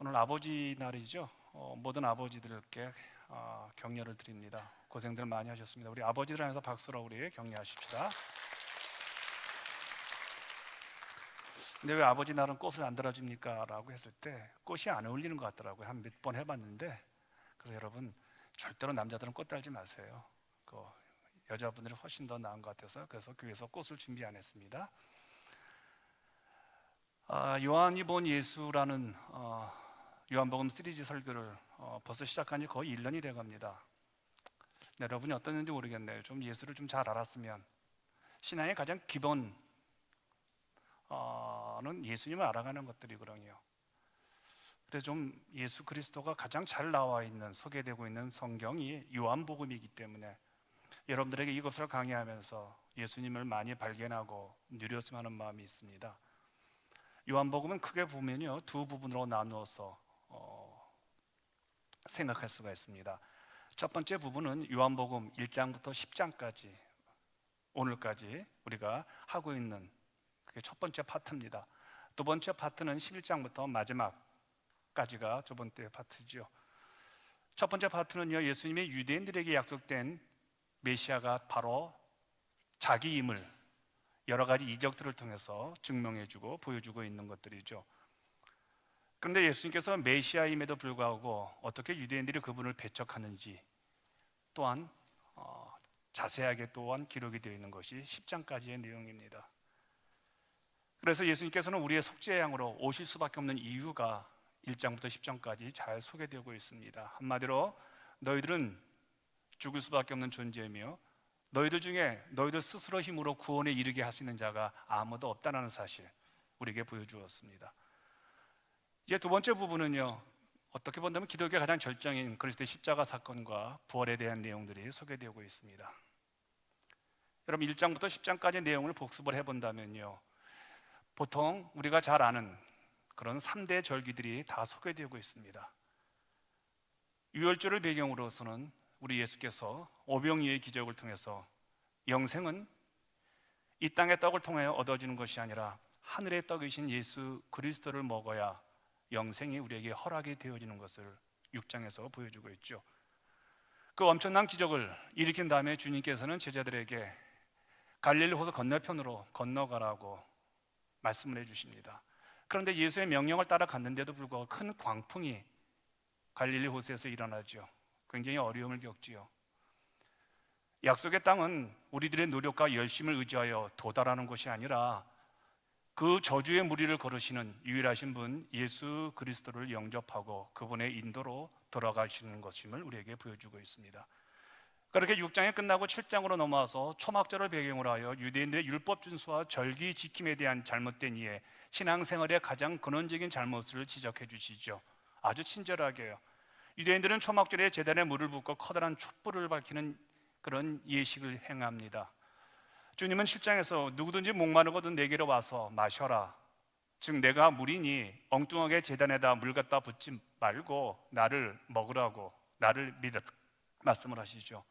오늘 아버지 날이죠. 모든 아버지들께 격려를 드립니다. 고생들 많이 하셨습니다. 우리 아버지들 안에서 박수로 우리 격려하십시다. 근데 왜 아버지 날은 꽃을 안 달아줍니까? 라고 했을 때 꽃이 안 어울리는 것 같더라고요. 한 몇 번 해봤는데. 그래서 여러분 절대로 남자들은 꽃 달지 마세요. 여자분들이 훨씬 더 나은 것 같아서 그래서 교회에서 꽃을 준비 안 했습니다. 요한이 본 예수라는 요한복음 시리즈 설교를 벌써 시작한 지 거의 1년이 돼갑니다. 여러분이 어떠는지 모르겠네요. 좀 예수를 좀 잘 알았으면 신앙의 가장 기본은 예수님을 알아가는 것들이거든요. 그래서 좀 예수 그리스도가 가장 잘 나와 있는 소개되고 있는 성경이 요한복음이기 때문에 여러분들에게 이것을 강의하면서 예수님을 많이 발견하고 누렸으면 하는 마음이 있습니다. 요한복음은 크게 보면요 두 부분으로 나누어서 생각할 수가 있습니다. 첫 번째 부분은 요한복음 1장부터 10장까지 오늘까지 우리가 하고 있는 그게 첫 번째 파트입니다. 두 번째 파트는 11장부터 마지막까지가 두 번째 파트죠. 첫 번째 파트는요 예수님이 유대인들에게 약속된 메시아가 바로 자기임을 여러 가지 이적들을 통해서 증명해주고 보여주고 있는 것들이죠. 그런데 예수님께서 메시아임에도 불구하고 어떻게 유대인들이 그분을 배척하는지 또한 자세하게 또한 기록이 되어 있는 것이 10장까지의 내용입니다. 그래서 예수님께서는 우리의 속죄의 양으로 오실 수밖에 없는 이유가 1장부터 10장까지 잘 소개되고 있습니다. 한마디로 너희들은 죽을 수밖에 없는 존재이며 너희들 중에 너희들 스스로 힘으로 구원에 이르게 할 수 있는 자가 아무도 없다는 사실 우리에게 보여주었습니다. 이제 두 번째 부분은요 어떻게 본다면 기독교의 가장 절정인 그리스도의 십자가 사건과 부활에 대한 내용들이 소개되고 있습니다. 여러분 1장부터 10장까지 내용을 복습을 해본다면요 보통 우리가 잘 아는 그런 3대 절기들이 다 소개되고 있습니다. 유월절을 배경으로서는 우리 예수께서 오병이의 기적을 통해서 영생은 이 땅의 떡을 통해 얻어지는 것이 아니라 하늘의 떡이신 예수 그리스도를 먹어야 영생이 우리에게 허락이 되어지는 것을 6장에서 보여주고 있죠. 그 엄청난 기적을 일으킨 다음에 주님께서는 제자들에게 갈릴리 호수 건너편으로 건너가라고 말씀을 해주십니다. 그런데 예수의 명령을 따라 갔는데도 불구하고 큰 광풍이 갈릴리 호수에서 일어나죠. 굉장히 어려움을 겪지요. 약속의 땅은 우리들의 노력과 열심을 의지하여 도달하는 것이 아니라 그 저주의 무리를 걸으시는 유일하신 분 예수 그리스도를 영접하고 그분의 인도로 돌아가시는 것임을 우리에게 보여주고 있습니다. 그렇게 6장이 끝나고 7장으로 넘어와서 초막절을 배경으로 하여 유대인들의 율법 준수와 절기 지킴에 대한 잘못된 이해, 신앙생활의 가장 근원적인 잘못을 지적해 주시죠. 아주 친절하게요. 유대인들은 초막절에 제단에 물을 붓고 커다란 촛불을 밝히는 그런 예식을 행합니다. 주님은 7장에서 누구든지 목마르거든 내게로 와서 마셔라. 즉 내가 물이니 엉뚱하게 제단에다 물 갖다 붓지 말고 나를 먹으라고 나를 믿으라 말씀을 하시죠.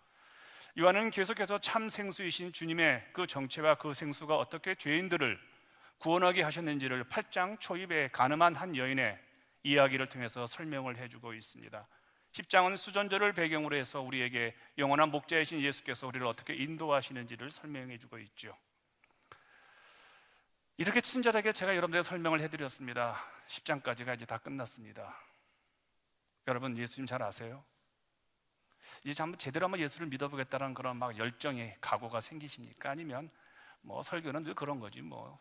요한은 계속해서 참 생수이신 주님의 그 정체와 그 생수가 어떻게 죄인들을 구원하게 하셨는지를 8장 초입에 가늠한 한 여인의 이야기를 통해서 설명을 해주고 있습니다. 10장은 수전절을 배경으로 해서 우리에게 영원한 목자이신 예수께서 우리를 어떻게 인도하시는지를 설명해주고 있죠. 이렇게 친절하게 제가 여러분들에게 설명을 해드렸습니다. 10장까지가 이제 다 끝났습니다. 여러분 예수님 잘 아세요? 이제 한번 제대로 한번 예수를 믿어보겠다는 그런 막 열정의 각오가 생기십니까? 아니면 뭐 설교는 늘 그런 거지 뭐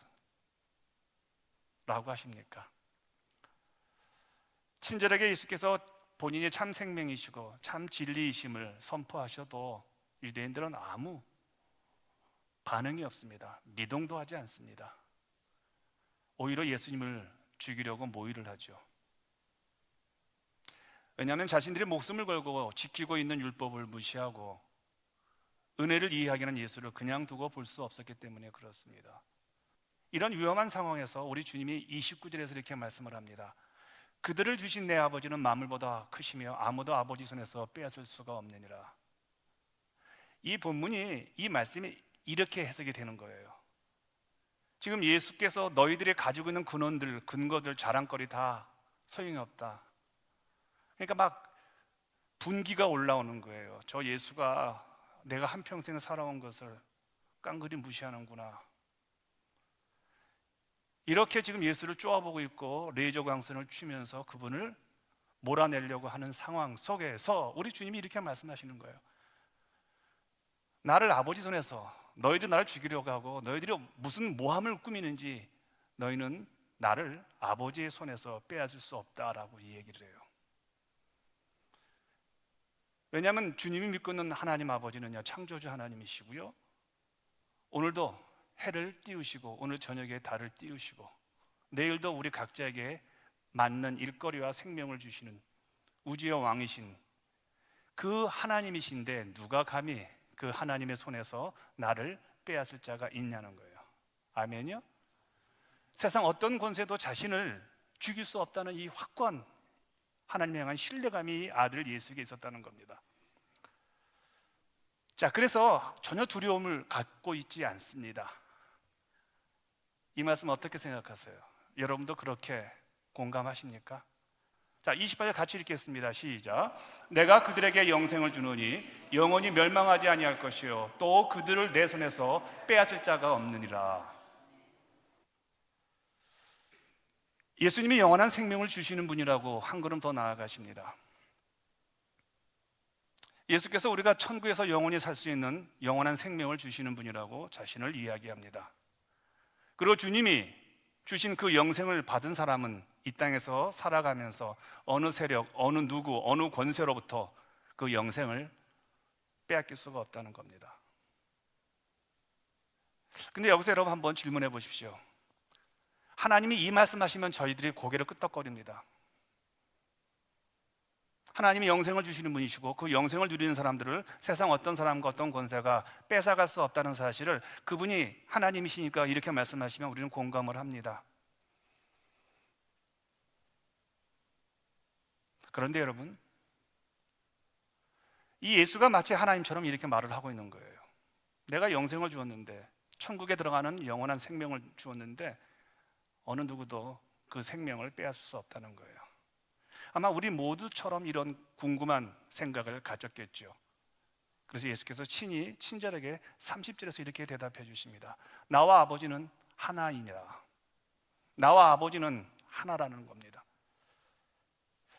라고 하십니까? 친절하게 예수께서 본인이 참 생명이시고 참 진리이심을 선포하셔도 유대인들은 아무 반응이 없습니다. 미동도 하지 않습니다. 오히려 예수님을 죽이려고 모의를 하죠. 왜냐하면 자신들이 목숨을 걸고 지키고 있는 율법을 무시하고 은혜를 이해하기는 예수를 그냥 두고 볼 수 없었기 때문에 그렇습니다. 이런 위험한 상황에서 우리 주님이 29절에서 이렇게 말씀을 합니다. 그들을 주신 내 아버지는 만물보다 크시며 아무도 아버지 손에서 빼앗을 수가 없느니라. 이 본문이 이 말씀이 이렇게 해석이 되는 거예요. 지금 예수께서 너희들이 가지고 있는 근원들, 근거들, 자랑거리 다 소용이 없다. 그러니까 막 분기가 올라오는 거예요. 저 예수가 내가 한평생 살아온 것을 깡그리 무시하는구나. 이렇게 지금 예수를 쪼아보고 있고 레이저 광선을 치면서 그분을 몰아내려고 하는 상황 속에서 우리 주님이 이렇게 말씀하시는 거예요. 나를 아버지 손에서, 너희들이 나를 죽이려고 하고 너희들이 무슨 모함을 꾸미는지 너희는 나를 아버지의 손에서 빼앗을 수 없다라고 이 얘기를 해요. 왜냐하면 주님이 믿고 있는 하나님 아버지는요, 창조주 하나님이시고요, 오늘도 해를 띄우시고 오늘 저녁에 달을 띄우시고 내일도 우리 각자에게 맞는 일거리와 생명을 주시는 우주의 왕이신 그 하나님이신데 누가 감히 그 하나님의 손에서 나를 빼앗을 자가 있냐는 거예요. 아멘요? 세상 어떤 권세도 자신을 죽일 수 없다는 이 확고한 하나님에 향한 신뢰감이 아들 예수에게 있었다는 겁니다. 자, 그래서 전혀 두려움을 갖고 있지 않습니다. 이 말씀 어떻게 생각하세요? 여러분도 그렇게 공감하십니까? 자, 28절 같이 읽겠습니다. 시작. 내가 그들에게 영생을 주노니 영원히 멸망하지 아니할 것이요 또 그들을 내 손에서 빼앗을 자가 없느니라. 예수님이 영원한 생명을 주시는 분이라고 한 걸음 더 나아가십니다. 예수께서 우리가 천국에서 영원히 살 수 있는 영원한 생명을 주시는 분이라고 자신을 이야기합니다. 그리고 주님이 주신 그 영생을 받은 사람은 이 땅에서 살아가면서 어느 세력, 어느 누구, 어느 권세로부터 그 영생을 빼앗길 수가 없다는 겁니다. 근데 여기서 여러분 한번 질문해 보십시오. 하나님이 이 말씀하시면 저희들이 고개를 끄덕거립니다. 하나님이 영생을 주시는 분이시고 그 영생을 누리는 사람들을 세상 어떤 사람과 어떤 권세가 뺏어갈 수 없다는 사실을 그분이 하나님이시니까 이렇게 말씀하시면 우리는 공감을 합니다. 그런데 여러분, 이 예수가 마치 하나님처럼 이렇게 말을 하고 있는 거예요. 내가 영생을 주었는데, 천국에 들어가는 영원한 생명을 주었는데 어느 누구도 그 생명을 빼앗을 수 없다는 거예요. 아마 우리 모두처럼 이런 궁금한 생각을 가졌겠죠. 그래서 예수께서 친절하게 30절에서 이렇게 대답해 주십니다. 나와 아버지는 하나이니라. 나와 아버지는 하나라는 겁니다.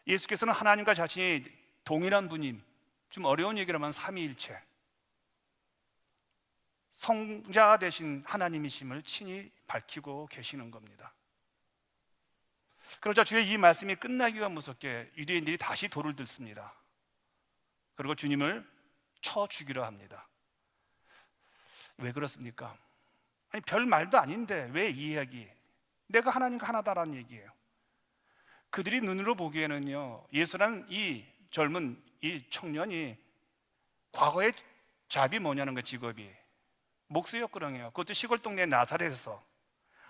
예수께서는 하나님과 자신이 동일한 분임, 좀 어려운 얘기를 하면 삼위일체, 성자 되신 하나님이심을 친히 밝히고 계시는 겁니다. 그러자 주의 이 말씀이 끝나기가 무섭게 유대인들이 다시 돌을 들습니다. 그리고 주님을 쳐 죽이려 합니다. 왜 그렇습니까? 아니, 별 말도 아닌데 왜 이 이야기? 내가 하나님과 하나다라는 얘기예요. 그들이 눈으로 보기에는요, 예수란 이 젊은 이 청년이 과거의 잡이 뭐냐는 거, 직업이 목수였거든요. 그것도 시골 동네 나사렛에서.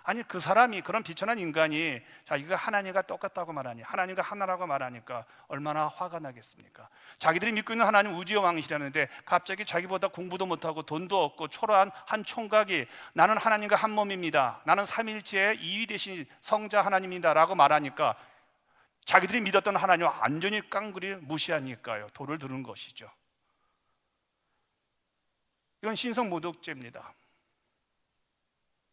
아니, 그 사람이, 그런 비천한 인간이 자기가 하나님과 똑같다고 말하니, 하나님과 하나라고 말하니까 얼마나 화가 나겠습니까? 자기들이 믿고 있는 하나님 우주의 왕이시라는데 갑자기 자기보다 공부도 못하고 돈도 없고 초라한 한 총각이 나는 하나님과 한 몸입니다, 나는 삼위일체의 2위 되신 성자 하나님입니다 라고 말하니까 자기들이 믿었던 하나님을 완전히 깡그리 무시하니까요, 돌을 드는 것이죠. 이건 신성모독죄입니다.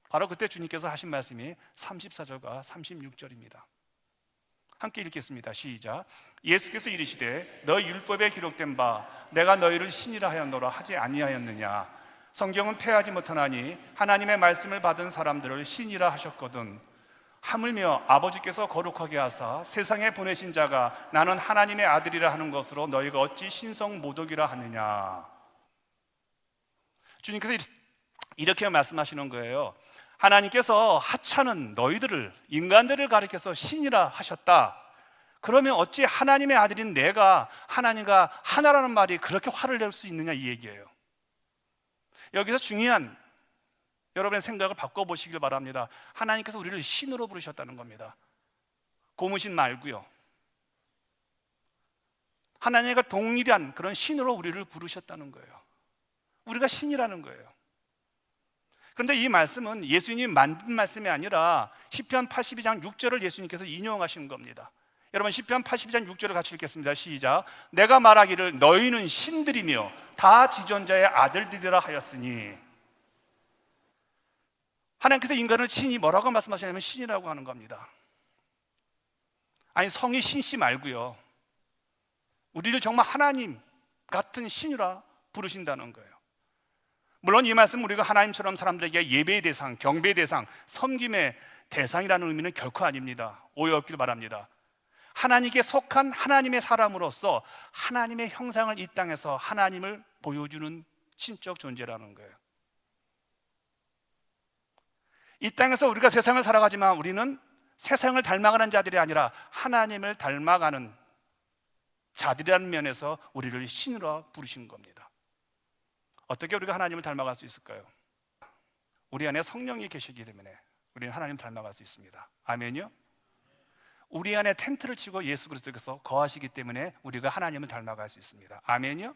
바로 그때 주님께서 하신 말씀이 34절과 36절입니다. 함께 읽겠습니다. 시작. 예수께서 이르시되 너희 율법에 기록된 바 내가 너희를 신이라 하였노라 하지 아니하였느냐. 성경은 패하지 못하나니 하나님의 말씀을 받은 사람들을 신이라 하셨거든. 하물며 아버지께서 거룩하게 하사 세상에 보내신 자가 나는 하나님의 아들이라 하는 것으로 너희가 어찌 신성모독이라 하느냐. 주님께서 이렇게 말씀하시는 거예요. 하나님께서 하찮은 너희들을, 인간들을 가리켜서 신이라 하셨다. 그러면 어찌 하나님의 아들인 내가 하나님과 하나라는 말이 그렇게 화를 낼 수 있느냐, 이 얘기예요. 여기서 중요한 여러분의 생각을 바꿔보시길 바랍니다. 하나님께서 우리를 신으로 부르셨다는 겁니다. 고무신 말고요. 하나님과 동일한 그런 신으로 우리를 부르셨다는 거예요. 우리가 신이라는 거예요. 그런데 이 말씀은 예수님이 만든 말씀이 아니라 시편 82장 6절을 예수님께서 인용하신 겁니다. 여러분 시편 82장 6절을 같이 읽겠습니다. 시작. 내가 말하기를 너희는 신들이며 다 지존자의 아들들이라 하였으니. 하나님께서 인간을 친히 뭐라고 말씀하시냐면 신이라고 하는 겁니다. 아니 성이 신씨 말고요, 우리를 정말 하나님 같은 신이라 부르신다는 거예요. 물론 이 말씀 우리가 하나님처럼 사람들에게 예배의 대상, 경배의 대상, 섬김의 대상이라는 의미는 결코 아닙니다. 오해 없기를 바랍니다. 하나님께 속한 하나님의 사람으로서 하나님의 형상을 이 땅에서 하나님을 보여주는 신적 존재라는 거예요. 이 땅에서 우리가 세상을 살아가지만 우리는 세상을 닮아가는 자들이 아니라 하나님을 닮아가는 자들이라는 면에서 우리를 신으로 부르신 겁니다. 어떻게 우리가 하나님을 닮아갈 수 있을까요? 우리 안에 성령이 계시기 때문에 우리는 하나님을 닮아갈 수 있습니다. 아멘요? 우리 안에 텐트를 치고 예수 그리스도께서 거하시기 때문에 우리가 하나님을 닮아갈 수 있습니다. 아멘요?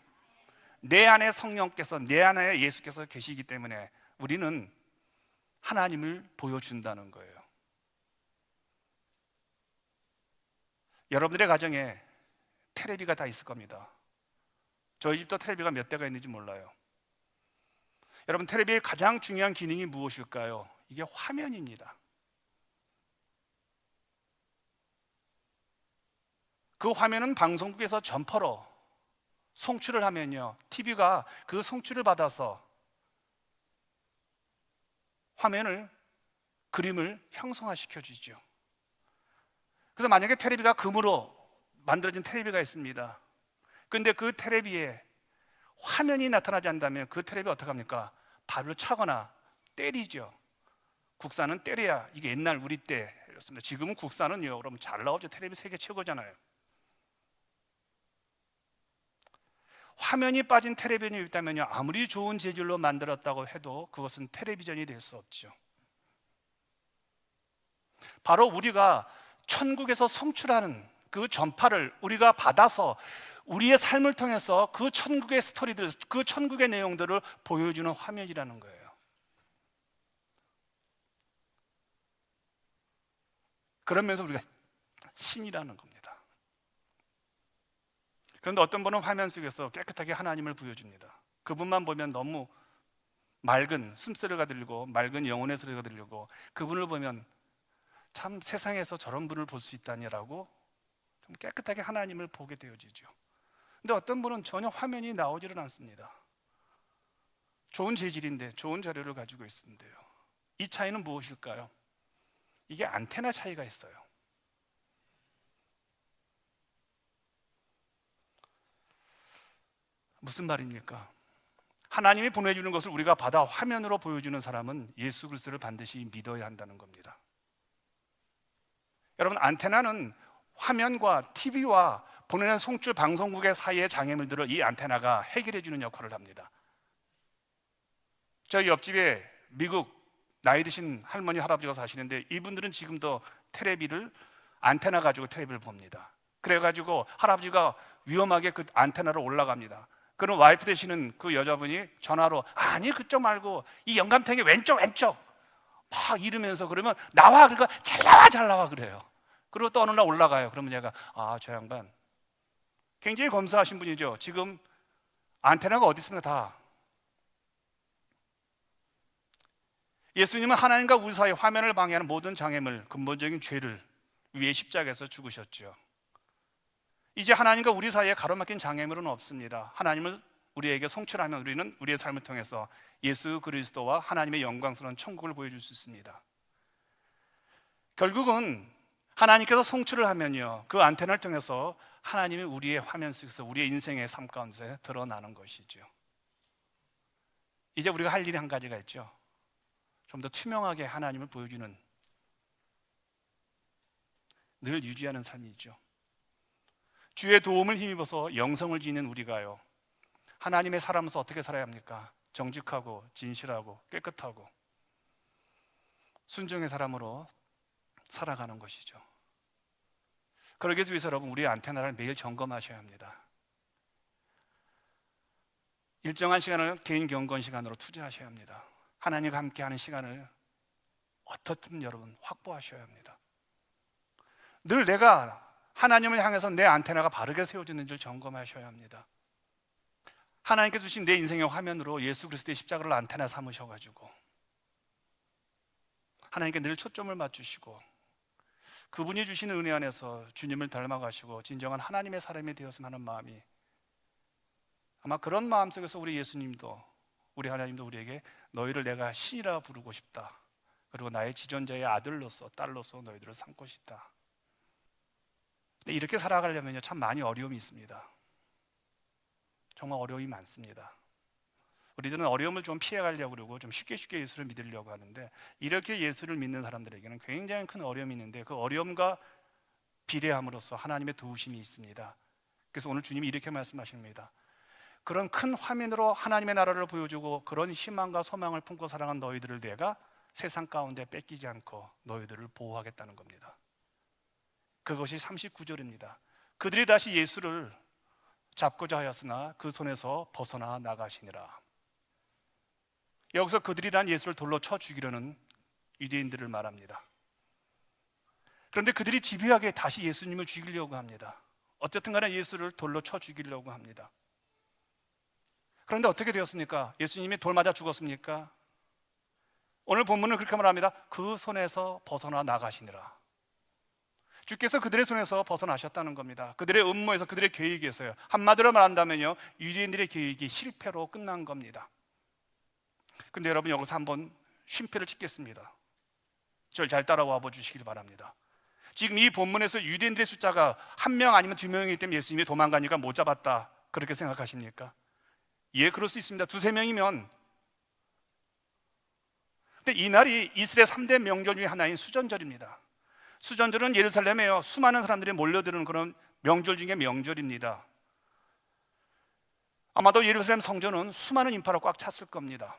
내 안에 성령께서, 내 안에 예수께서 계시기 때문에 우리는 하나님을 보여준다는 거예요. 여러분들의 가정에 텔레비가 다 있을 겁니다. 저희 집도 텔레비가 몇 대가 있는지 몰라요. 여러분, 텔레비의 가장 중요한 기능이 무엇일까요? 이게 화면입니다. 그 화면은 방송국에서 전파로 송출을 하면요, TV가 그 송출을 받아서 화면을, 그림을 형성화시켜 주죠. 그래서 만약에 텔레비가 금으로 만들어진 텔레비가 있습니다. 그런데 그 텔레비에 화면이 나타나지 않는다면 그 텔레비 어떻게 합니까? 발로 차거나 때리죠. 국산은 때려야, 이게 옛날 우리 때였습니다. 지금은 국산은요, 여러분 잘 나오죠. 텔레비 세계 최고잖아요. 화면이 빠진 텔레비전이 있다면요, 아무리 좋은 재질로 만들었다고 해도 그것은 텔레비전이 될 수 없죠. 바로 우리가 천국에서 송출하는 그 전파를 우리가 받아서 우리의 삶을 통해서 그 천국의 스토리들, 그 천국의 내용들을 보여주는 화면이라는 거예요. 그러면서 우리가 신이라는 겁니다. 그런데 어떤 분은 화면 속에서 깨끗하게 하나님을 보여줍니다. 그분만 보면 너무 맑은 숨소리가 들리고 맑은 영혼의 소리가 들리고, 그분을 보면 참 세상에서 저런 분을 볼 수 있다니라고 좀 깨끗하게 하나님을 보게 되어지죠. 근데 어떤 분은 전혀 화면이 나오지를 않습니다. 좋은 재질인데, 좋은 자료를 가지고 있는데요. 이 차이는 무엇일까요? 이게 안테나 차이가 있어요. 무슨 말입니까? 하나님이 보내주는 것을 우리가 받아 화면으로 보여주는 사람은 예수 그리스도를 반드시 믿어야 한다는 겁니다. 여러분, 안테나는 화면과 TV와 보내는 송출 방송국의 사이의 장애물들을 이 안테나가 해결해 주는 역할을 합니다. 저희 옆집에 미국 나이 드신 할머니 할아버지가 사시는데, 이분들은 지금도 텔레비를 안테나 가지고 텔레비를 봅니다. 그래가지고 할아버지가 위험하게 그 안테나로 올라갑니다. 그럼 와이프 되시는 그 여자분이 전화로, 아니 그쪽 말고 이 영감탱이 왼쪽 막 이러면서, 그러면 나와, 그러니까 잘 나와 그래요. 그리고 또 어느 날 올라가요. 그러면 얘가, 저 양반 굉장히 검소하신 분이죠. 지금 안테나가 어디 있습니까? 다. 예수님은 하나님과 우리 사이 화면을 방해하는 모든 장애물, 근본적인 죄를 위에 십자가에서 죽으셨죠. 이제 하나님과 우리 사이에 가로막힌 장애물은 없습니다. 하나님을 우리에게 송출하면 우리는 우리의 삶을 통해서 예수 그리스도와 하나님의 영광스러운 천국을 보여줄 수 있습니다. 결국은 하나님께서 송출을 하면요, 그 안테나를 통해서 하나님이 우리의 화면 속에서 우리의 인생의 삶 가운데 드러나는 것이죠. 이제 우리가 할 일이 한 가지가 있죠. 좀 더 투명하게 하나님을 보여주는, 늘 유지하는 삶이죠. 주의 도움을 힘입어서 영성을 지닌 우리가요, 하나님의 사람으로서 어떻게 살아야 합니까? 정직하고 진실하고 깨끗하고 순종의 사람으로 살아가는 것이죠. 그러기 위해서 여러분, 우리의 안테나를 매일 점검하셔야 합니다. 일정한 시간을 개인 경건 시간으로 투자하셔야 합니다. 하나님과 함께하는 시간을 어떻든 여러분 확보하셔야 합니다. 늘 내가 하나님을 향해서 내 안테나가 바르게 세워졌는지를 점검하셔야 합니다. 하나님께서 주신 내 인생의 화면으로 예수 그리스도의 십자가를 안테나 삼으셔가지고 하나님께 늘 초점을 맞추시고 그분이 주시는 은혜 안에서 주님을 닮아가시고 진정한 하나님의 사람이 되었으면 하는 마음이, 아마 그런 마음 속에서 우리 예수님도, 우리 하나님도 우리에게 너희를 내가 신이라 부르고 싶다, 그리고 나의 지존자의 아들로서 딸로서 너희들을 삼고 싶다. 근데 이렇게 살아가려면 참 많이 어려움이 있습니다. 정말 어려움이 많습니다. 우리들은 어려움을 좀 피해가려고 그러고 좀 쉽게 예수를 믿으려고 하는데, 이렇게 예수를 믿는 사람들에게는 굉장히 큰 어려움이 있는데 그 어려움과 비례함으로써 하나님의 도우심이 있습니다. 그래서 오늘 주님이 이렇게 말씀하십니다. 그런 큰 화면으로 하나님의 나라를 보여주고 그런 희망과 소망을 품고 살아간 너희들을 내가 세상 가운데 뺏기지 않고 너희들을 보호하겠다는 겁니다. 그것이 39절입니다. 그들이 다시 예수를 잡고자 하였으나 그 손에서 벗어나 나가시니라. 여기서 그들이란 예수를 돌로 쳐 죽이려는 유대인들을 말합니다. 그런데 그들이 집요하게 다시 예수님을 죽이려고 합니다. 어쨌든 간에 예수를 돌로 쳐 죽이려고 합니다. 그런데 어떻게 되었습니까? 예수님이 돌 맞아 죽었습니까? 오늘 본문은 그렇게 말합니다. 그 손에서 벗어나 나가시니라. 주께서 그들의 손에서 벗어나셨다는 겁니다. 그들의 음모에서, 그들의 계획에서요. 한마디로 말한다면요, 유대인들의 계획이 실패로 끝난 겁니다. 근데 여러분, 여기서 한번 쉼표를 찍겠습니다. 저를 잘 따라와 주시길 바랍니다. 지금 이 본문에서 유대인들의 숫자가 1명 아니면 2명이기 때문에 예수님이 도망가니까 못 잡았다, 그렇게 생각하십니까? 예, 그럴 수 있습니다. 2-3명이면. 근데 이날이 이스라엘 3대 명절 중에 하나인 수전절입니다. 수전절은 예루살렘에요, 수많은 사람들이 몰려드는 그런 명절 중에 명절입니다. 아마도 예루살렘 성전은 수많은 인파로 꽉 찼을 겁니다.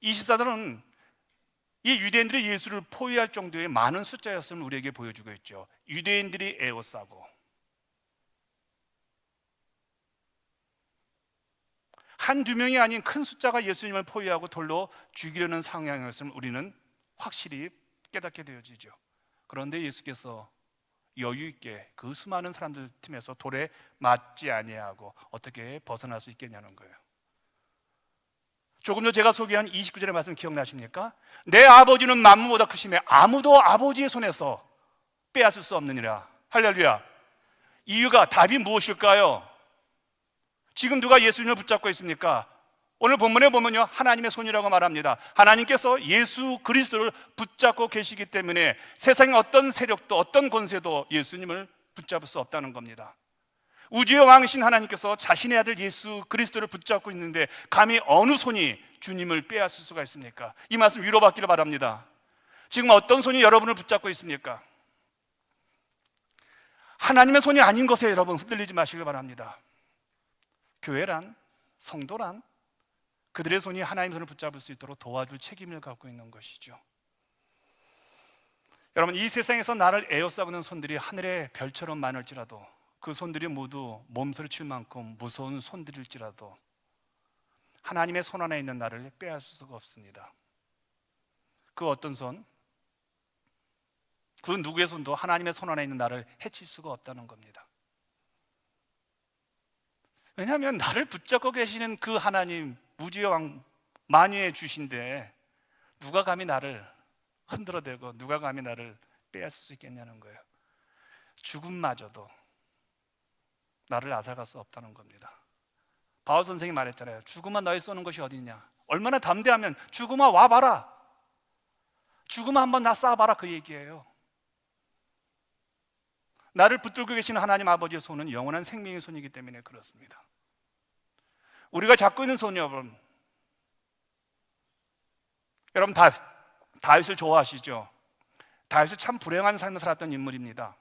24절은 이 유대인들이 예수를 포위할 정도의 많은 숫자였음을 우리에게 보여주고 있죠. 유대인들이 에워싸고 한두 명이 아닌 큰 숫자가 예수님을 포위하고 돌로 죽이려는 상황이었음을 우리는 확실히 깨닫게 되어지죠. 그런데 예수께서 여유 있게 그 수많은 사람들 틈에서 돌에 맞지 아니하고 어떻게 벗어날 수 있겠냐는 거예요. 조금 전 제가 소개한 29절의 말씀 기억나십니까? 내 아버지는 만물보다 크시매 아무도 아버지의 손에서 빼앗을 수 없느니라. 할렐루야. 이유가, 답이 무엇일까요? 지금 누가 예수님을 붙잡고 있습니까? 오늘 본문에 보면요, 하나님의 손이라고 말합니다. 하나님께서 예수 그리스도를 붙잡고 계시기 때문에 세상의 어떤 세력도 어떤 권세도 예수님을 붙잡을 수 없다는 겁니다. 우주의 왕이신 하나님께서 자신의 아들 예수 그리스도를 붙잡고 있는데 감히 어느 손이 주님을 빼앗을 수가 있습니까? 이 말씀 위로받기를 바랍니다. 지금 어떤 손이 여러분을 붙잡고 있습니까? 하나님의 손이 아닌 것에 여러분 흔들리지 마시길 바랍니다. 교회란, 성도란 그들의 손이 하나님의 손을 붙잡을 수 있도록 도와줄 책임을 갖고 있는 것이죠. 여러분, 이 세상에서 나를 에워싸고는 손들이 하늘의 별처럼 많을지라도 그 손들이 모두 몸서리칠 만큼 무서운 손들일지라도 하나님의 손 안에 있는 나를 빼앗을 수가 없습니다. 그 어떤 손, 그 누구의 손도 하나님의 손 안에 있는 나를 해칠 수가 없다는 겁니다. 왜냐하면 나를 붙잡고 계시는 그 하나님, 우주의 왕 만유의 주신데 누가 감히 나를 흔들어대고 누가 감히 나를 빼앗을 수 있겠냐는 거예요. 죽음마저도 나를 앗아갈 수 없다는 겁니다. 바울 선생이 말했잖아요. 죽음아 너희 쏘는 것이 어디냐. 얼마나 담대하면 죽음아 와봐라, 죽음아 한번 나 쏴봐라, 그 얘기예요. 나를 붙들고 계시는 하나님 아버지의 손은 영원한 생명의 손이기 때문에 그렇습니다. 우리가 잡고 있는 손이 여러분 다윗을 좋아하시죠? 다윗은 참 불행한 삶을 살았던 인물입니다.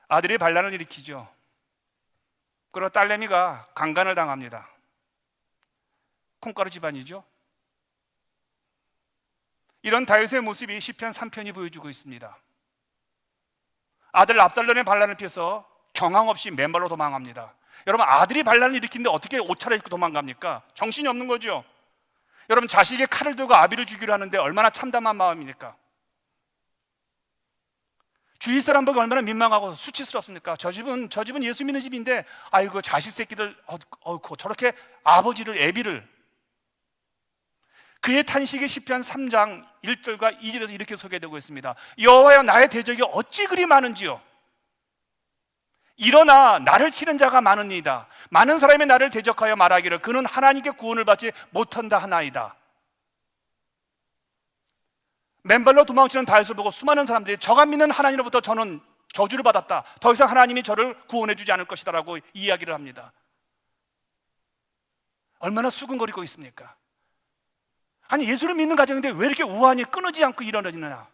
아들이 반란을 일으키죠. 그리고 딸내미가 강간을 당합니다. 콩가루 집안이죠. 이런 다윗의 모습이 시편 3편이 보여주고 있습니다. 아들 압살롬의 반란을 피해서 경황 없이 맨발로 도망갑니다. 여러분, 아들이 반란을 일으키는데 어떻게 옷차려 입고 도망갑니까? 정신이 없는 거죠. 여러분, 자식의 칼을 들고 아비를 죽이려 하는데 얼마나 참담한 마음입니까? 주위 사람 보기 얼마나 민망하고 수치스럽습니까? 저 집은 예수 믿는 집인데 아이고 자식 새끼들 저렇게 아버지를 애비를. 그의 탄식의 시편 3장 1절과 2절에서 이렇게 소개되고 있습니다. 여호와여 나의 대적이 어찌 그리 많은지요. 일어나 나를 치는 자가 많으니이다. 많은 사람이 나를 대적하여 말하기를 그는 하나님께 구원을 받지 못한다 하나이다. 맨발로 도망치는 다윗을 보고 수많은 사람들이 저가 믿는 하나님으로부터 저는 저주를 받았다. 더 이상 하나님이 저를 구원해 주지 않을 것이다 라고 이야기를 합니다. 얼마나 수근거리고 있습니까? 아니 예수를 믿는 가정인데 왜 이렇게 우환이 끊어지지 않고 일어나느냐.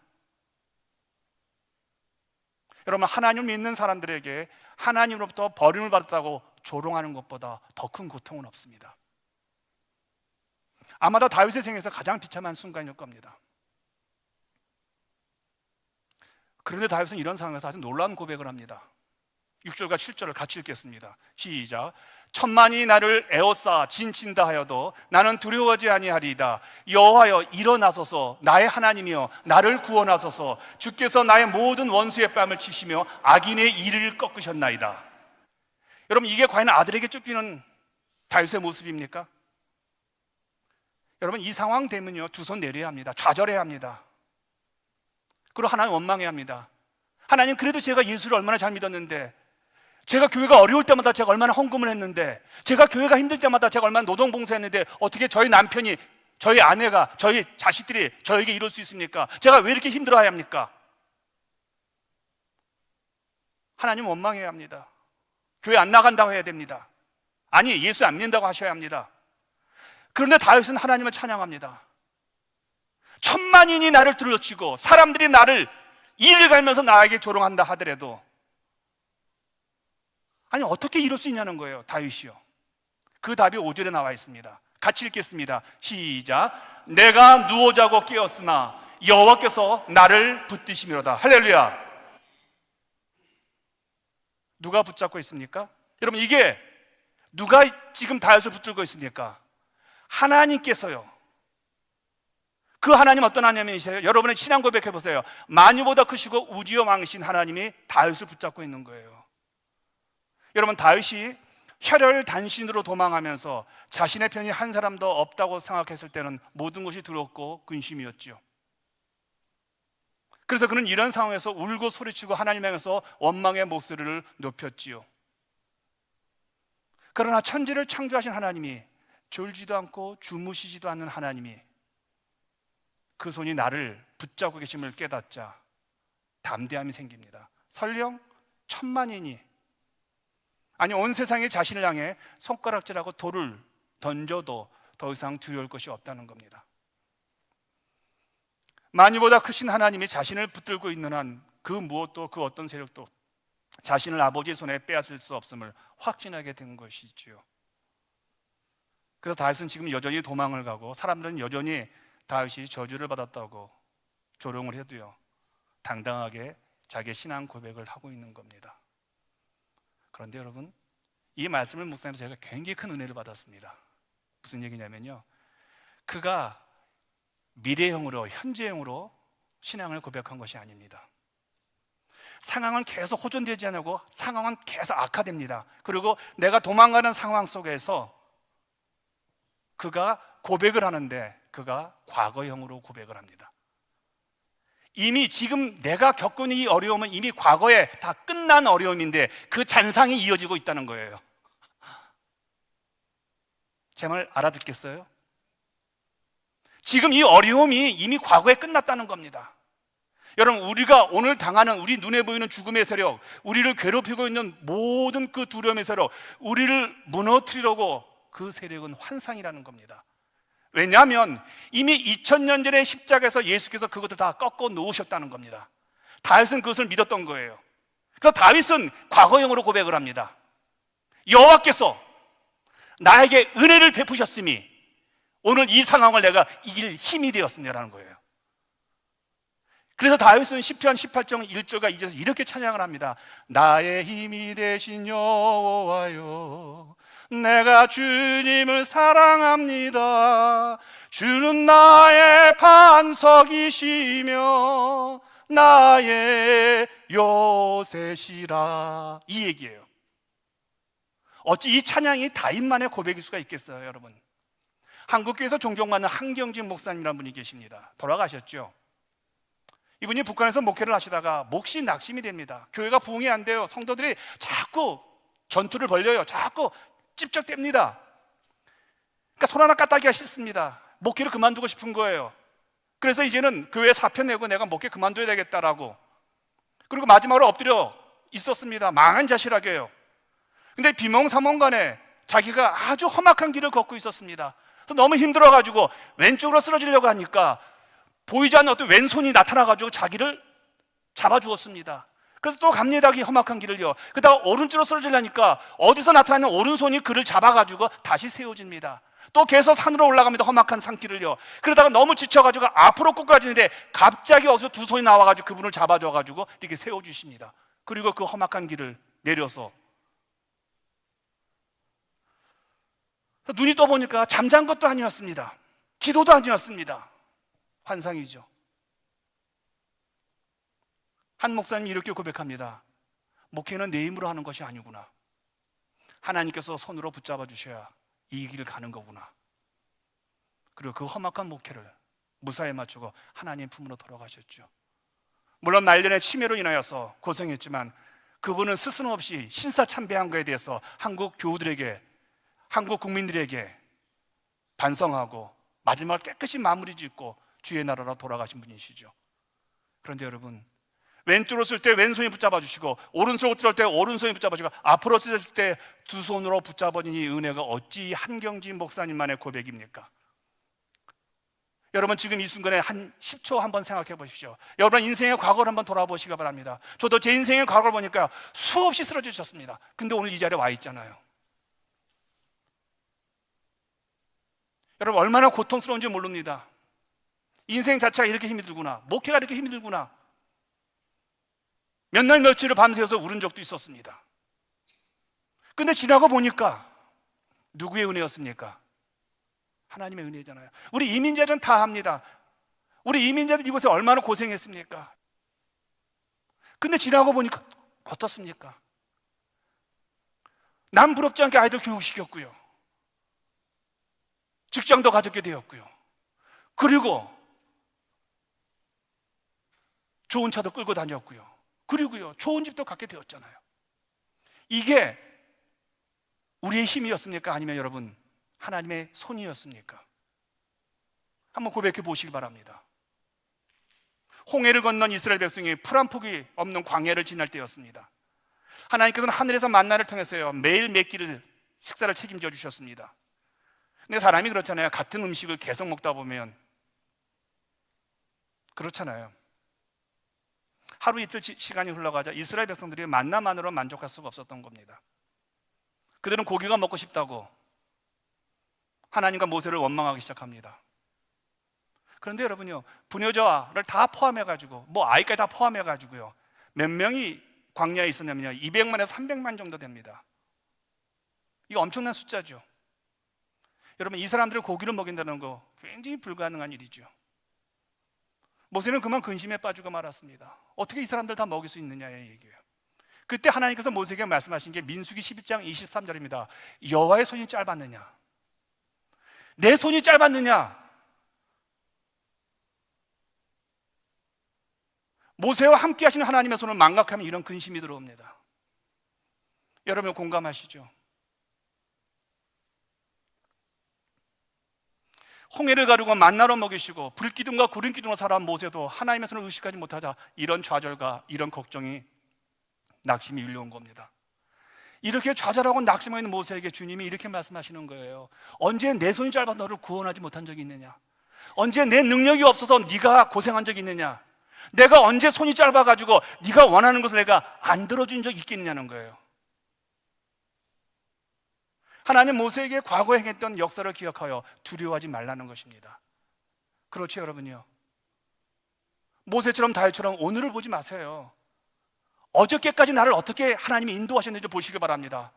여러분, 하나님을 믿는 사람들에게 하나님으로부터 버림을 받았다고 조롱하는 것보다 더 큰 고통은 없습니다. 아마도 다윗의 생에서 가장 비참한 순간일 겁니다. 그런데 다윗은 이런 상황에서 아주 놀라운 고백을 합니다. 6절과 7절을 같이 읽겠습니다. 시작. 천만이 나를 에워싸 진친다 하여도 나는 두려워하지 아니하리이다. 여호와여 일어나소서. 나의 하나님이여 나를 구원하소서. 주께서 나의 모든 원수의 뺨을 치시며 악인의 이를 꺾으셨나이다. 여러분, 이게 과연 아들에게 쫓기는 다윗의 모습입니까? 여러분, 이 상황 되면요 두 손 내려야 합니다. 좌절해야 합니다. 그리고 하나님 원망해야 합니다. 하나님, 그래도 제가 예수를 얼마나 잘 믿었는데, 제가 교회가 어려울 때마다 제가 얼마나 헌금을 했는데, 제가 교회가 힘들 때마다 제가 얼마나 노동봉사했는데 어떻게 저희 남편이, 저희 아내가, 저희 자식들이 저에게 이럴 수 있습니까? 제가 왜 이렇게 힘들어야 합니까? 하나님 원망해야 합니다. 교회 안 나간다고 해야 됩니다. 아니, 예수 안 믿는다고 하셔야 합니다. 그런데 다윗은 하나님을 찬양합니다. 천만인이 나를 둘러치고 사람들이 나를 이를 갈면서 나에게 조롱한다 하더라도, 아니 어떻게 이럴 수 있냐는 거예요. 다윗이요. 그 답이 5절에 나와 있습니다. 같이 읽겠습니다. 시작. 내가 누워자고 깨었으나 여호와께서 나를 붙드시미로다. 할렐루야. 누가 붙잡고 있습니까? 여러분, 이게 누가 지금 다윗을 붙들고 있습니까? 하나님께서요. 그 하나님 어떤 하나님이세요? 여러분의 신앙 고백해 보세요. 만유보다 크시고 우주의 왕이신 하나님이 다윗을 붙잡고 있는 거예요. 여러분, 다윗이 혈혈단신으로 도망하면서 자신의 편이 한 사람도 없다고 생각했을 때는 모든 것이 두렵고 근심이었죠. 그래서 그는 이런 상황에서 울고 소리치고 하나님 향해서 원망의 목소리를 높였지요. 그러나 천지를 창조하신 하나님이, 졸지도 않고 주무시지도 않는 하나님이 그 손이 나를 붙잡고 계심을 깨닫자 담대함이 생깁니다. 설령 천만인이, 아니 온 세상이 자신을 향해 손가락질하고 돌을 던져도 더 이상 두려울 것이 없다는 겁니다. 만유보다 크신 하나님이 자신을 붙들고 있는 한 그 무엇도, 그 어떤 세력도 자신을 아버지의 손에 빼앗을 수 없음을 확신하게 된 것이지요. 그래서 다윗은 지금 여전히 도망을 가고, 사람들은 여전히 다윗이 저주를 받았다고 조롱을 해도요 당당하게 자기의 신앙 고백을 하고 있는 겁니다. 그런데 여러분, 이 말씀을 묵상하면서 제가 굉장히 큰 은혜를 받았습니다. 무슨 얘기냐면요, 그가 미래형으로, 현재형으로 신앙을 고백한 것이 아닙니다. 상황은 계속 호전되지 않고 상황은 계속 악화됩니다. 그리고 내가 도망가는 상황 속에서 그가 고백을 하는데, 그가 과거형으로 고백을 합니다. 이미 지금 내가 겪은 이 어려움은 이미 과거에 다 끝난 어려움인데 그 잔상이 이어지고 있다는 거예요. 제 말 알아듣겠어요? 지금 이 어려움이 이미 과거에 끝났다는 겁니다. 여러분, 우리가 오늘 당하는, 우리 눈에 보이는 죽음의 세력, 우리를 괴롭히고 있는 모든 그 두려움의 세력, 우리를 무너뜨리려고 그 세력은 환상이라는 겁니다. 왜냐하면 이미 2000년 전에 십자가에서 예수께서 그것을 다 꺾어 놓으셨다는 겁니다. 다윗은 그것을 믿었던 거예요. 그래서 다윗은 과거형으로 고백을 합니다. 여호와께서 나에게 은혜를 베푸셨으니 오늘 이 상황을 내가 이길 힘이 되었습니다라는 거예요. 그래서 다윗은 시편 18장 1절과 2절에서 이렇게 찬양을 합니다. 나의 힘이 되신 여호와여, 내가 주님을 사랑합니다. 주는 나의 반석이시며 나의 요새시라, 이 얘기예요. 어찌 이 찬양이 다인만의 고백일 수가 있겠어요, 여러분? 한국교회에서 존경받는 한경진 목사님이라는 분이 계십니다. 돌아가셨죠. 이분이 북한에서 목회를 하시다가 몫이 낙심이 됩니다. 교회가 부흥이 안 돼요. 성도들이 자꾸 전투를 벌려요. 자꾸 찝적댑니다. 그러니까 손 하나 까딱이가 싫습니다. 목회를 그만두고 싶은 거예요. 그래서 이제는 교회 사표 내고 내가 목회 그만둬야 되겠다라고, 그리고 마지막으로 엎드려 있었습니다. 망한 자시라게요. 근데 비몽사몽간에 자기가 아주 험악한 길을 걷고 있었습니다. 그래서 너무 힘들어가지고 왼쪽으로 쓰러지려고 하니까 보이지 않는 어떤 왼손이 나타나가지고 자기를 잡아주었습니다. 그래서 또 갑니다. 그 험악한 길을요. 그러다가 오른쪽으로 쓰러지려니까 어디서 나타나는 오른손이 그를 잡아가지고 다시 세워집니다. 또 계속 산으로 올라갑니다. 험악한 산길을요. 그러다가 너무 지쳐가지고 앞으로 꺾어지는데 갑자기 어디서 두 손이 나와가지고 그분을 잡아줘가지고 이렇게 세워주십니다. 그리고 그 험악한 길을 내려서 눈이 떠보니까 잠잔 것도 아니었습니다. 기도도 아니었습니다. 환상이죠. 한 목사님이 이렇게 고백합니다. 목회는 내 힘으로 하는 것이 아니구나. 하나님께서 손으로 붙잡아 주셔야 이 길을 가는 거구나. 그리고 그 험악한 목회를 무사히 마치고 하나님 품으로 돌아가셨죠. 물론 말년의 치매로 인하여서 고생했지만 그분은 스스럼 없이 신사참배한 것에 대해서 한국 교우들에게, 한국 국민들에게 반성하고 마지막을 깨끗이 마무리 짓고 주의 나라로 돌아가신 분이시죠. 그런데 여러분, 왼쪽으로 쓸 때 왼손이 붙잡아 주시고 오른손으로 들을 때 오른손이 붙잡아 주시고 앞으로 쓸 때 두 손으로 붙잡아준 이 은혜가 어찌 한경진 목사님만의 고백입니까? 여러분, 지금 이 순간에 한 10초 한번 생각해 보십시오. 여러분 인생의 과거를 한번 돌아보시기 바랍니다. 저도 제 인생의 과거를 보니까 수없이 쓰러지셨습니다. 근데 오늘 이 자리에 와 있잖아요. 여러분, 얼마나 고통스러운지 모릅니다. 인생 자체가 이렇게 힘이 들구나, 목회가 이렇게 힘이 들구나. 몇 날 며칠을 밤새서 울은 적도 있었습니다. 근데 지나고 보니까 누구의 은혜였습니까? 하나님의 은혜잖아요. 우리 이민자들은 다 합니다. 우리 이민자들 이곳에 얼마나 고생했습니까? 근데 지나고 보니까 어떻습니까? 남 부럽지 않게 아이들 교육시켰고요, 직장도 가졌게 되었고요, 그리고 좋은 차도 끌고 다녔고요, 그리고요 좋은 집도 갖게 되었잖아요. 이게 우리의 힘이었습니까? 아니면 여러분 하나님의 손이었습니까? 한번 고백해 보시기 바랍니다. 홍해를 건넌 이스라엘 백성이 풀 한 폭이 없는 광야를 지날 때였습니다. 하나님께서는 하늘에서 만나를 통해서요 매일 몇 끼를 식사를 책임져 주셨습니다. 근데 사람이 그렇잖아요. 같은 음식을 계속 먹다 보면 그렇잖아요. 하루 이틀 시간이 흘러가자 이스라엘 백성들이 만나만으로 만족할 수가 없었던 겁니다. 그들은 고기가 먹고 싶다고 하나님과 모세를 원망하기 시작합니다. 그런데 여러분요, 부녀자를 다 포함해가지고 아이까지 다 포함해가지고요 몇 명이 광야에 있었냐면요 200만에서 300만 정도 됩니다. 이거 엄청난 숫자죠. 여러분, 이 사람들을 고기를 먹인다는 거 굉장히 불가능한 일이죠. 모세는 그만 근심에 빠지고 말았습니다. 어떻게 이 사람들 다 먹일 수 있느냐의 얘기예요. 그때 하나님께서 모세에게 말씀하신 게 민수기 11장 23절입니다. 여호와의 손이 짧았느냐, 내 손이 짧았느냐. 모세와 함께 하시는 하나님의 손을 망각하면 이런 근심이 들어옵니다. 여러분 공감하시죠? 홍해를 가르고 만나로 먹이시고 불기둥과 구름기둥으로 살아온 모세도 하나님의 손을 의식하지 못하자 이런 좌절과 이런 걱정이, 낙심이 밀려온 겁니다. 이렇게 좌절하고 낙심하고 있는 모세에게 주님이 이렇게 말씀하시는 거예요. 언제 내 손이 짧아서 너를 구원하지 못한 적이 있느냐? 언제 내 능력이 없어서 네가 고생한 적이 있느냐? 내가 언제 손이 짧아가지고 네가 원하는 것을 내가 안 들어준 적이 있겠냐는 거예요. 하나님 모세에게 과거에 행했던 역사를 기억하여 두려워하지 말라는 것입니다. 그렇죠 여러분요, 모세처럼 다윗처럼 오늘을 보지 마세요. 어저께까지 나를 어떻게 하나님이 인도하셨는지 보시길 바랍니다.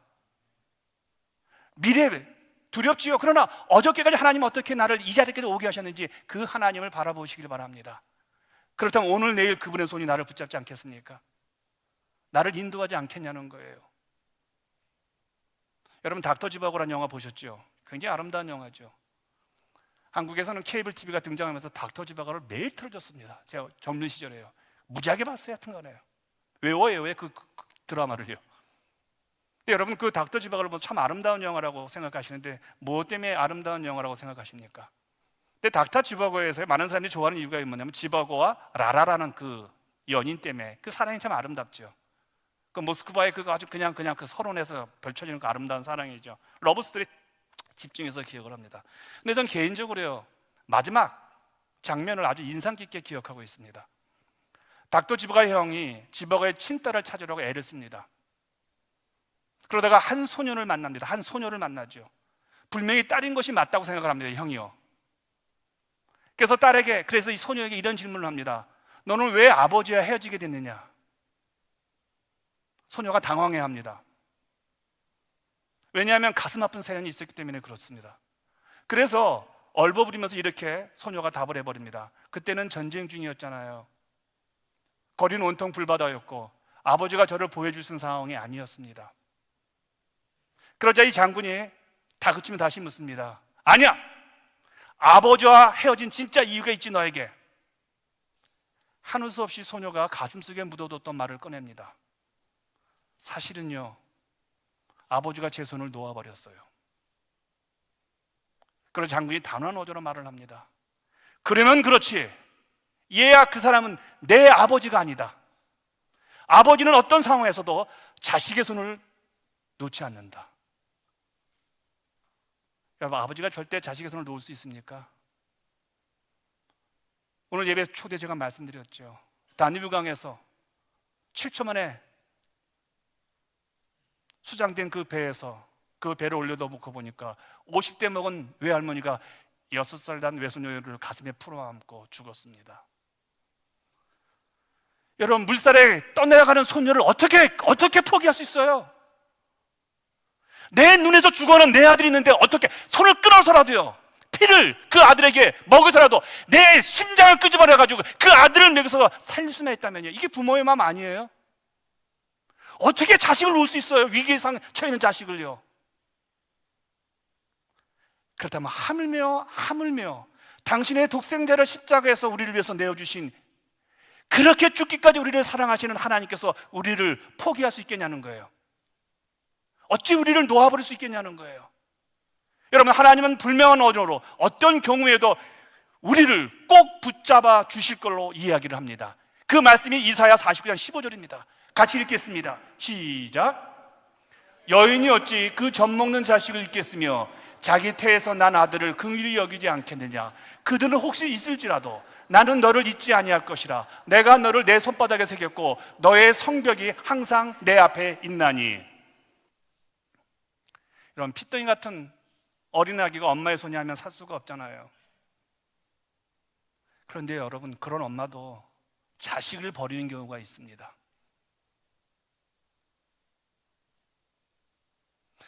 미래 두렵지요. 그러나 어저께까지 하나님 어떻게 나를 이 자리까지 오게 하셨는지 그 하나님을 바라보시길 바랍니다. 그렇다면 오늘 내일 그분의 손이 나를 붙잡지 않겠습니까? 나를 인도하지 않겠냐는 거예요. 여러분 닥터 지바고라는 영화 보셨죠? 굉장히 아름다운 영화죠. 한국에서는 케이블 TV가 등장하면서 닥터 지바고를 매일 틀어줬습니다. 제가 젊은 시절에요. 무지하게 봤어요. 하여튼 간에요. 외워요. 왜 그 드라마를요. 근데 여러분 그 닥터 지바고를 보면 참 아름다운 영화라고 생각하시는데 무엇 때문에 아름다운 영화라고 생각하십니까? 근데 닥터 지바고에서 많은 사람들이 좋아하는 이유가 뭐냐면 지바고와 라라라는 그 연인 때문에 그 사랑이 참 아름답죠. 그 모스크바의 그 아주 그냥 그 서론에서 펼쳐지는 그 아름다운 사랑이죠. 러브스토리 집중해서 기억을 합니다. 근데 전 개인적으로요 마지막 장면을 아주 인상 깊게 기억하고 있습니다. 닥터 지바고 형이 지바고의 친딸을 찾으려고 애를 씁니다. 그러다가 한 소년을 만납니다. 한 소녀를 만나죠. 분명히 딸인 것이 맞다고 생각을 합니다. 형이요. 그래서 이 소녀에게 이런 질문을 합니다. 너는 왜 아버지와 헤어지게 됐느냐? 소녀가 당황해합니다. 왜냐하면 가슴 아픈 사연이 있었기 때문에 그렇습니다. 그래서 얼버무리면서 이렇게 소녀가 답을 해버립니다. 그때는 전쟁 중이었잖아요. 거리는 온통 불바다였고 아버지가 저를 보여줄 수 있는 상황이 아니었습니다. 그러자 이 장군이 다그치면 다시 묻습니다. 아니야! 아버지와 헤어진 진짜 이유가 있지 너에게. 하는 수 없이 소녀가 가슴속에 묻어뒀던 말을 꺼냅니다. 사실은요 아버지가 제 손을 놓아버렸어요. 그러자 장군이 단호한 어조로 말을 합니다. 그러면 그렇지, 얘야 그 사람은 내 아버지가 아니다. 아버지는 어떤 상황에서도 자식의 손을 놓지 않는다. 여러분 아버지가 절대 자식의 손을 놓을 수 있습니까? 오늘 예배 초대 제가 말씀드렸죠. 다니브강에서 7초 만에 수장된 그 배에서 그 배를 올려놓고 보니까 50대 먹은 외할머니가 6살 난 외손녀를 가슴에 풀어안고 죽었습니다. 여러분 물살에 떠내려가는 소녀를 어떻게 포기할 수 있어요? 내 눈에서 죽어가는 내 아들이 있는데 어떻게 손을 끊어서라도요 피를 그 아들에게 먹여서라도 내 심장을 끄집어내가지고 그 아들을 먹여서 살릴 수만 있다면요, 이게 부모의 마음 아니에요? 어떻게 자식을 놓을 수 있어요? 위기에 처해 있는 자식을요. 그렇다면 하물며 당신의 독생자를 십자가에서 우리를 위해서 내어주신, 그렇게 죽기까지 우리를 사랑하시는 하나님께서 우리를 포기할 수 있겠냐는 거예요. 어찌 우리를 놓아버릴 수 있겠냐는 거예요. 여러분 하나님은 분명한 어조로 어떤 경우에도 우리를 꼭 붙잡아 주실 걸로 이야기를 합니다. 그 말씀이 이사야 49장 15절입니다. 같이 읽겠습니다. 시작. 여인이 어찌 그 젖먹는 자식을 잊겠으며 자기 태에서 난 아들을 긍휼히 여기지 않겠느냐. 그들은 혹시 있을지라도 나는 너를 잊지 아니할 것이라. 내가 너를 내 손바닥에 새겼고 너의 성벽이 항상 내 앞에 있나니. 이런 핏덩이 같은 어린아기가 엄마의 손이 하면 살 수가 없잖아요. 그런데 여러분 그런 엄마도 자식을 버리는 경우가 있습니다.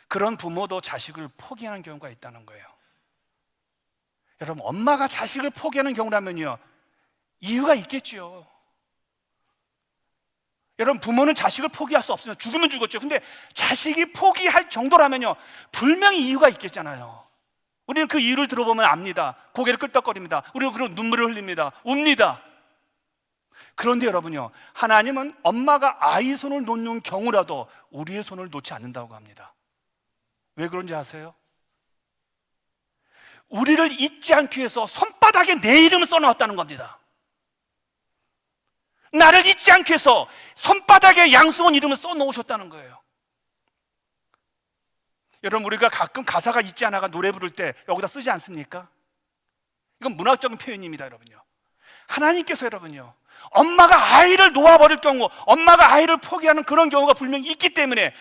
그런 부모도 자식을 포기하는 경우가 있다는 거예요. 여러분 엄마가 자식을 포기하는 경우라면요 이유가 있겠죠. 여러분 부모는 자식을 포기할 수 없으면 죽으면 죽었죠. 근데 자식이 포기할 정도라면요 분명히 이유가 있겠잖아요. 우리는 그 이유를 들어보면 압니다. 고개를 끄덕거립니다. 우리는 그런 눈물을 흘립니다. 웁니다. 그런데 여러분요 하나님은 엄마가 아이 손을 놓는 경우라도 우리의 손을 놓지 않는다고 합니다. 왜 그런지 아세요? 우리를 잊지 않기 위해서 손바닥에 내 이름을 써놓았다는 겁니다. 나를 잊지 않기 위해서 손바닥에 양승원 이름을 써놓으셨다는 거예요. 여러분 우리가 가끔 가사가 있지 않아가 노래 부를 때 여기다 쓰지 않습니까? 이건 문학적인 표현입니다. 여러분요 하나님께서 여러분요 엄마가 아이를 놓아버릴 경우, 엄마가 아이를 포기하는 그런 경우가 분명히 있기 때문에,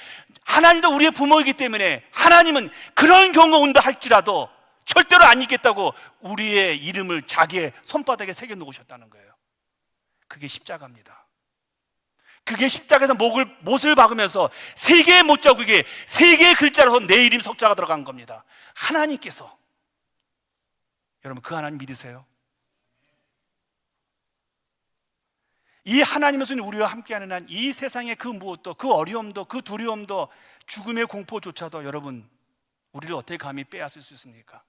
하나님도 우리의 부모이기 때문에 하나님은 그런 경우 온다 할지라도 절대로 안 잊겠다고 우리의 이름을 자기의 손바닥에 새겨 놓으셨다는 거예요. 그게 십자가입니다. 그게 십자가에서 못을 박으면서 세 개의 못자국에 세 개의 글자로 내 이름 석자가 들어간 겁니다. 하나님께서. 여러분 그 하나님 믿으세요? 이 하나님의 손이 우리와 함께하는 한 이 세상의 그 무엇도, 그 어려움도, 그 두려움도, 죽음의 공포조차도 여러분 우리를 어떻게 감히 빼앗을 수 있습니까?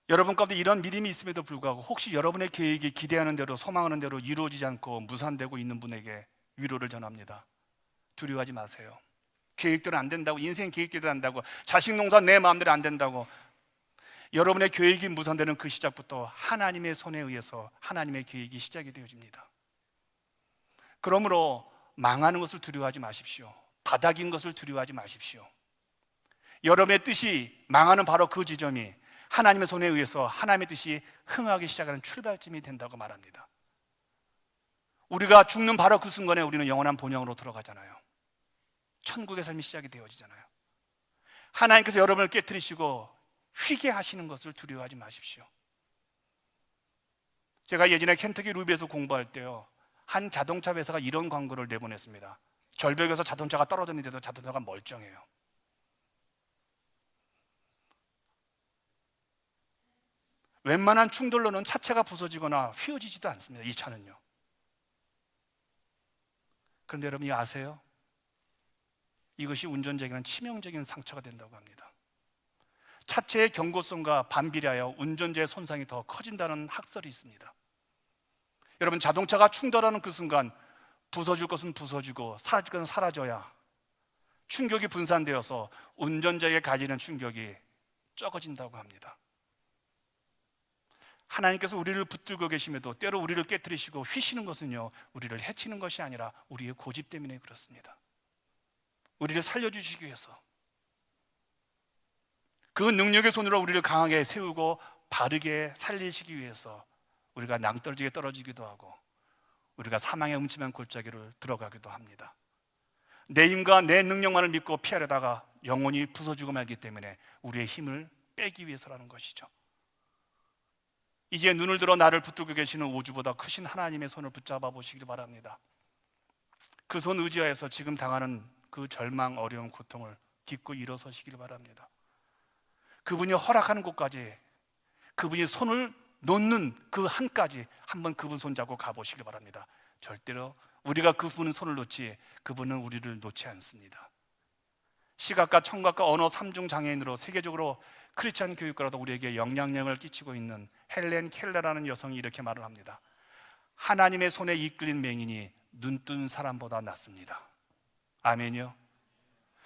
여러분 가운데 이런 믿음이 있음에도 불구하고 혹시 여러분의 계획이 기대하는 대로, 소망하는 대로 이루어지지 않고 무산되고 있는 분에게 위로를 전합니다. 두려워하지 마세요. 계획대로 안 된다고, 인생 계획대로 안 된다고, 자식 농사 내 마음대로 안 된다고, 여러분의 계획이 무산되는 그 시작부터 하나님의 손에 의해서 하나님의 계획이 시작이 되어집니다. 그러므로 망하는 것을 두려워하지 마십시오. 바닥인 것을 두려워하지 마십시오. 여러분의 뜻이 망하는 바로 그 지점이 하나님의 손에 의해서 하나님의 뜻이 흥하기 시작하는 출발점이 된다고 말합니다. 우리가 죽는 바로 그 순간에 우리는 영원한 본영으로 들어가잖아요. 천국의 삶이 시작이 되어지잖아요. 하나님께서 여러분을 깨트리시고 쉬게 하시는 것을 두려워하지 마십시오. 제가 예전에 켄터키 루비에서 공부할 때요, 한 자동차 회사가 이런 광고를 내보냈습니다. 절벽에서 자동차가 떨어졌는데도 자동차가 멀쩡해요. 웬만한 충돌로는 차체가 부서지거나 휘어지지도 않습니다. 이 차는요. 그런데 여러분이 아세요? 이것이 운전자에게는 치명적인 상처가 된다고 합니다. 차체의 견고성과 반비례하여 운전자의 손상이 더 커진다는 학설이 있습니다. 여러분, 자동차가 충돌하는 그 순간 부서질 것은 부서지고 사라질 것은 사라져야 충격이 분산되어서 운전자에게 가지는 충격이 적어진다고 합니다. 하나님께서 우리를 붙들고 계심에도 때로 우리를 깨뜨리시고 휘시는 것은요, 우리를 해치는 것이 아니라 우리의 고집 때문에 그렇습니다. 우리를 살려주시기 위해서, 그 능력의 손으로 우리를 강하게 세우고 바르게 살리시기 위해서 우리가 낭떠러지게 떨어지기도 하고 우리가 사망의 음침한 골짜기를 들어가기도 합니다. 내 힘과 내 능력만을 믿고 피하려다가 영혼이 부서지고 말기 때문에 우리의 힘을 빼기 위해서라는 것이죠. 이제 눈을 들어 나를 붙들고 계시는 우주보다 크신 하나님의 손을 붙잡아 보시기 바랍니다. 그 손 의지하여서 지금 당하는 그 절망, 어려움, 고통을 딛고 일어서시기를 바랍니다. 그분이 허락하는 곳까지, 그분이 손을 놓는 그 한까지 한번 그분 손잡고 가보시길 바랍니다. 절대로 우리가 그분 손을 놓지 그분은 우리를 놓지 않습니다. 시각과 청각과 언어 3중 장애인으로 세계적으로 크리스찬 교육과라도 우리에게 영향력을 끼치고 있는 헬렌 켈러라는 여성이 이렇게 말을 합니다. 하나님의 손에 이끌린 맹인이 눈뜬 사람보다 낫습니다. 아멘이요.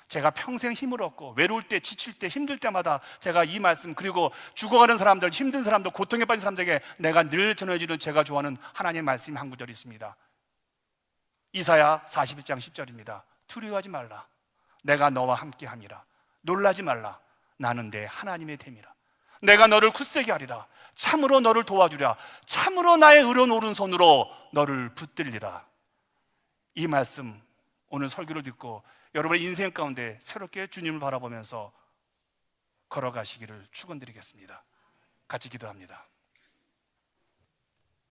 제가 평생 힘을 얻고 외로울 때, 지칠 때, 힘들 때마다 제가 이 말씀, 그리고 죽어가는 사람들, 힘든 사람들, 고통에 빠진 사람들에게 내가 늘 전해주는 제가 좋아하는 하나님의 말씀이 한 구절이 있습니다. 이사야 41장 10절입니다. 두려워하지 말라. 내가 너와 함께함이라. 놀라지 말라. 나는 내 하나님의 됨이라. 내가 너를 굳세게 하리라. 참으로 너를 도와주랴. 참으로 나의 의로운 오른손으로 너를 붙들리라. 이 말씀, 오늘 설교를 듣고 여러분의 인생 가운데 새롭게 주님을 바라보면서 걸어가시기를 축원드리겠습니다. 같이 기도합니다.